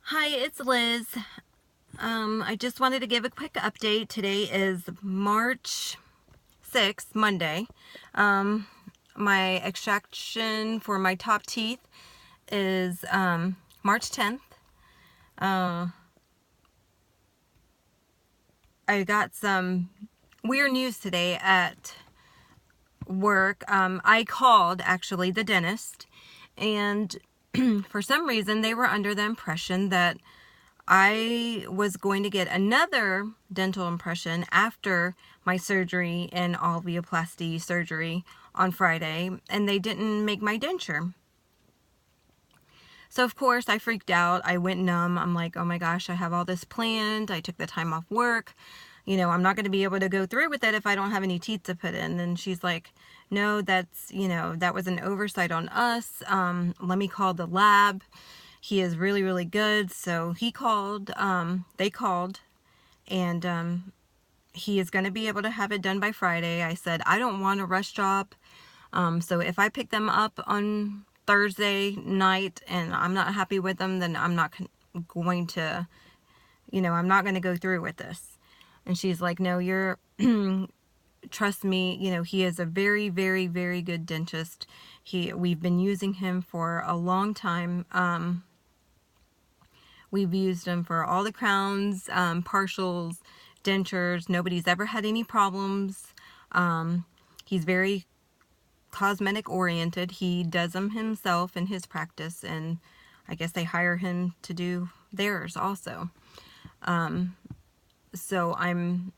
Hi, it's Liz. I just wanted to give a quick update. Today is March 6th, Monday. Um, my extraction for my top teeth is March 10th. I got some weird news today at work. I called actually the dentist, and for some reason they were under the impression that I was going to get another dental impression after my surgery and alveoplasty surgery on Friday, and they didn't make my denture. So of course I freaked out. I went numb. I'm like, oh my gosh, I have all this planned. I took the time off work. I'm not going to be able to go through with it if I don't have any teeth to put in. And she's like, no, that was an oversight on us. Let me call the lab. He is really, really good. So they called, and he is going to be able to have it done by Friday. I said, I don't want a rush job. So if I pick them up on Thursday night and I'm not happy with them, then I'm not going to, I'm not going to go through with this. And she's like, no, trust me, he is a very, very, very good dentist. We've been using him for a long time. We've used him for all the crowns, partials, dentures. Nobody's ever had any problems. He's very cosmetic oriented. He does them himself in his practice, and I guess they hire him to do theirs also. So I'm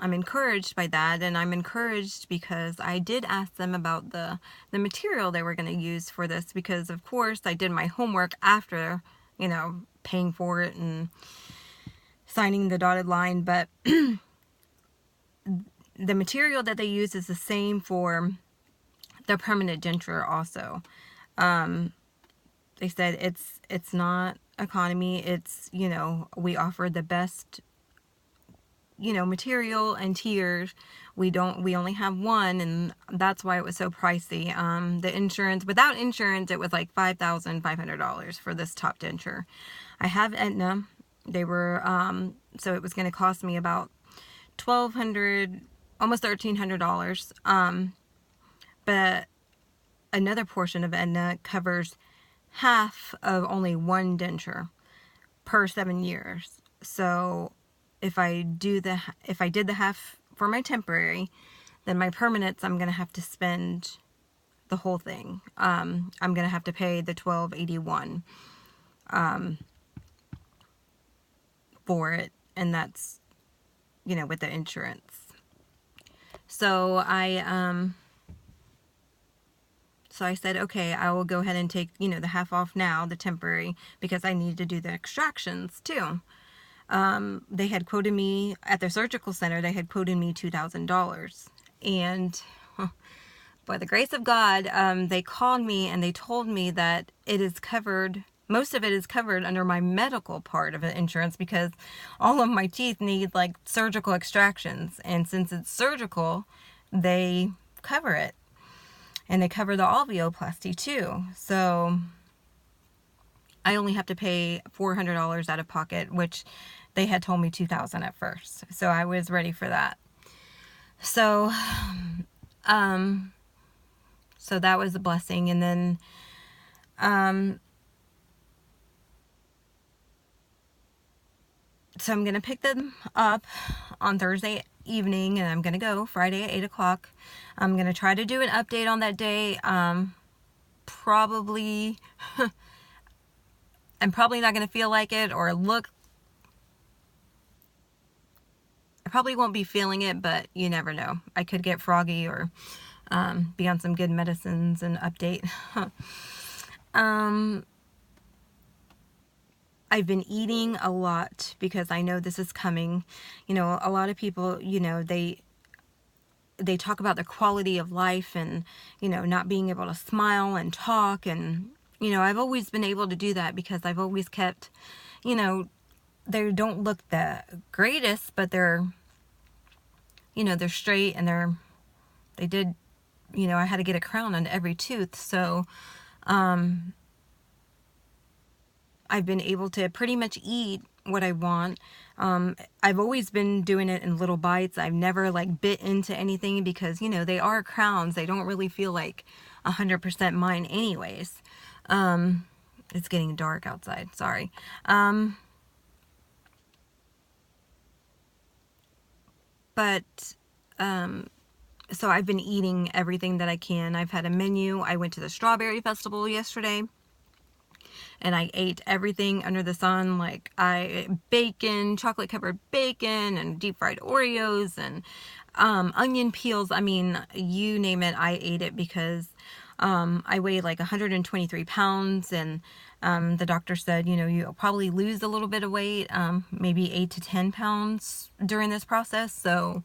encouraged by that, and I'm encouraged because I did ask them about the material they were going to use for this, because of course I did my homework after, paying for it and signing the dotted line, but the material that they use is the same for the permanent denture also. They said it's not economy, it's, we offer the best material and tiers. We only have one, and that's why it was so pricey. The insurance, without insurance, it was like $5,500 for this top denture. I have Aetna. They were, so it was going to cost me about $1,200, almost $1,300. But another portion of Aetna covers half of only one denture per 7 years. So if I did the half for my temporary, then my permanents, I'm going to have to spend the whole thing. I'm going to have to pay the $1,281 for it, and that's, with the insurance. So I said, okay, I will go ahead and take, the half off now, the temporary, because I need to do the extractions too. They had quoted me at the surgical center, they had quoted me $2,000. And by the grace of God, they called me and they told me that it is covered, most of it is covered under my medical part of the insurance, because all of my teeth need like surgical extractions. And since it's surgical, they cover it. And they cover the alveoplasty too. So I only have to pay $400 out of pocket, which they had told me $2,000 at first. So I was ready for that. So, so that was a blessing. And then, so I'm going to pick them up on Thursday evening, and I'm going to go Friday at 8 o'clock. I'm going to try to do an update on that day. Probably, I'm probably not going to feel like it or look. I probably won't be feeling it, but you never know. I could get froggy or be on some good medicines and update. I've been eating a lot because I know this is coming. A lot of people, they talk about the quality of life and, not being able to smile and talk. And, I've always been able to do that because I've always kept, they don't look the greatest, but they're straight, and they did, I had to get a crown on every tooth. So, I've been able to pretty much eat what I want. I've always been doing it in little bites. I've never like bit into anything because, you know, they are crowns. They don't really feel like 100% mine anyways. It's getting dark outside. Sorry. But so I've been eating everything that I can. I've had a menu. I went to the strawberry festival yesterday and I ate everything under the sun. Like I bacon, chocolate covered bacon, and deep fried Oreos, and onion peels. I mean, you name it, I ate it because I weighed like 123 pounds, and the doctor said, you know, you'll probably lose a little bit of weight, maybe 8 to 10 pounds during this process. So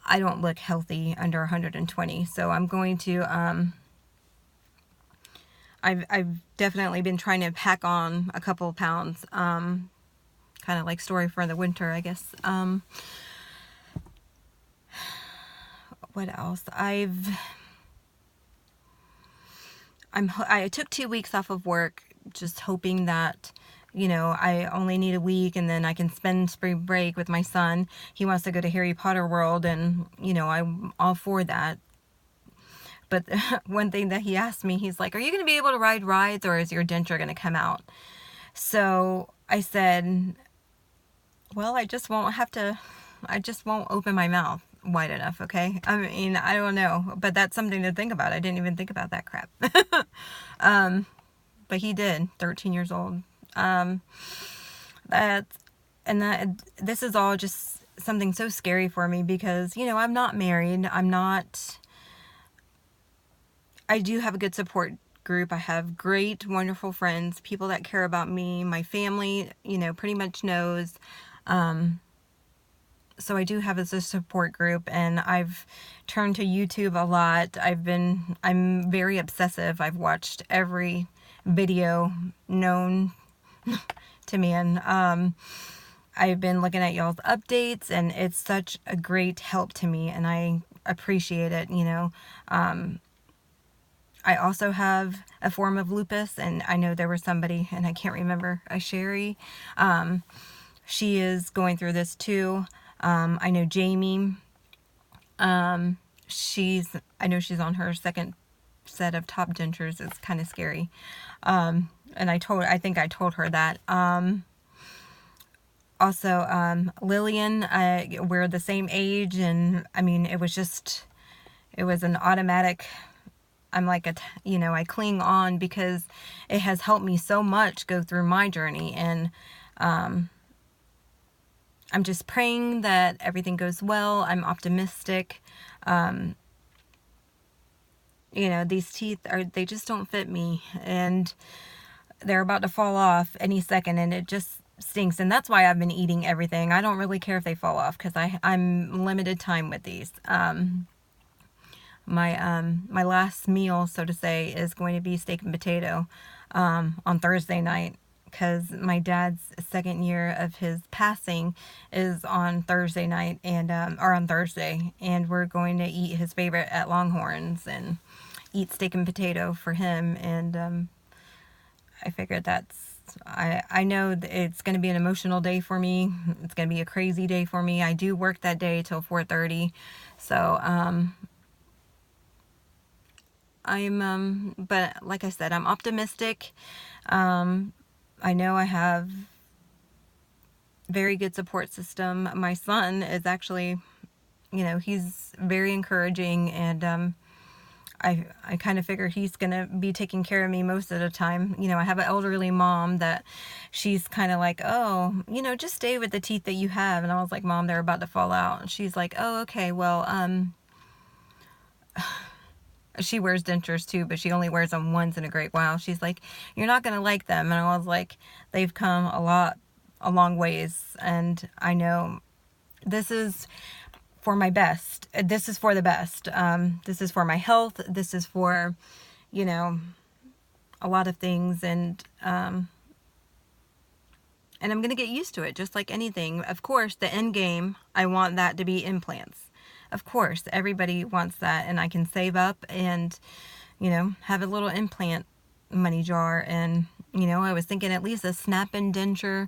I don't look healthy under 120. So I'm going to, I've definitely been trying to pack on a couple of pounds, kind of like story for the winter, I guess. What else? I took 2 weeks off of work, just hoping that, you know, I only need a week and then I can spend spring break with my son. He wants to go to Harry Potter World, and, you know, I'm all for that. But one thing that he asked me, he's like, are you going to be able to ride rides, or is your denture going to come out? So I said, well, I just won't open my mouth wide enough, okay? I mean, I don't know, but that's something to think about. I didn't even think about that crap. But he did, 13 years old. This is all just something so scary for me because, you know, I'm not married. I do have a good support group. I have great, wonderful friends, people that care about me. My family, you know, pretty much knows. So I do have a support group, and I've turned to YouTube a lot. I'm very obsessive. I've watched every video known to man. I've been looking at y'all's updates, and it's such a great help to me, and I appreciate it, you know. I also have a form of lupus, and I know there was somebody, and I can't remember, a Sherry. She is going through this too. I know Jamie. I know she's on her second set of top dentures. It's kind of scary. And I think I told her that. Also, Lillian, we're the same age, and I mean, it was an automatic. I'm like, I cling on because it has helped me so much go through my journey. And I'm just praying that everything goes well. I'm optimistic. You know, these teeth they just don't fit me, and they're about to fall off any second, and it just stinks. And that's why I've been eating everything. I don't really care if they fall off because I'm limited time with these. My last meal, so to say, is going to be steak and potato on Thursday night, because my dad's second year of his passing is on Thursday night, and or on Thursday, and we're going to eat his favorite at Longhorns and eat steak and potato for him. And I figured I know that it's going to be an emotional day for me. It's going to be a crazy day for me. I do work that day till 4:30, so but like I said, I'm optimistic. I know I have very good support system. My son is actually, you know, he's very encouraging, and I kind of figure he's gonna be taking care of me most of the time. You know, I have an elderly mom that she's kind of like, oh, you know, just stay with the teeth that you have. And I was like, Mom, they're about to fall out. And she's like, oh, okay, well, she wears dentures too, but she only wears them once in a great while. She's like, you're not going to like them. And I was like, they've come a long ways. And I know this is for my best. This is for the best. This is for my health. This is for, you know, a lot of things. And I'm going to get used to it, just like anything. Of course, the end game, I want that to be implants. Of course, everybody wants that, and I can save up and, you know, have a little implant money jar and You know, I was thinking at least a snap-in denture.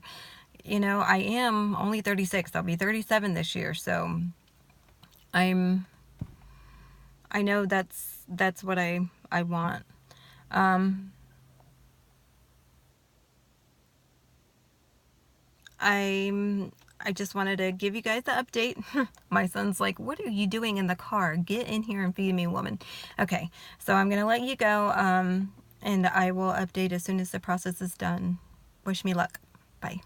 You know, I am only 36. I'll be 37 this year, so I'm I know that's what I want. Um, I'm I just wanted to give you guys the update. My son's like, "What are you doing in the car? Get in here and feed me, woman." Okay, so I'm gonna let you go, and I will update as soon as the process is done. Wish me luck. Bye.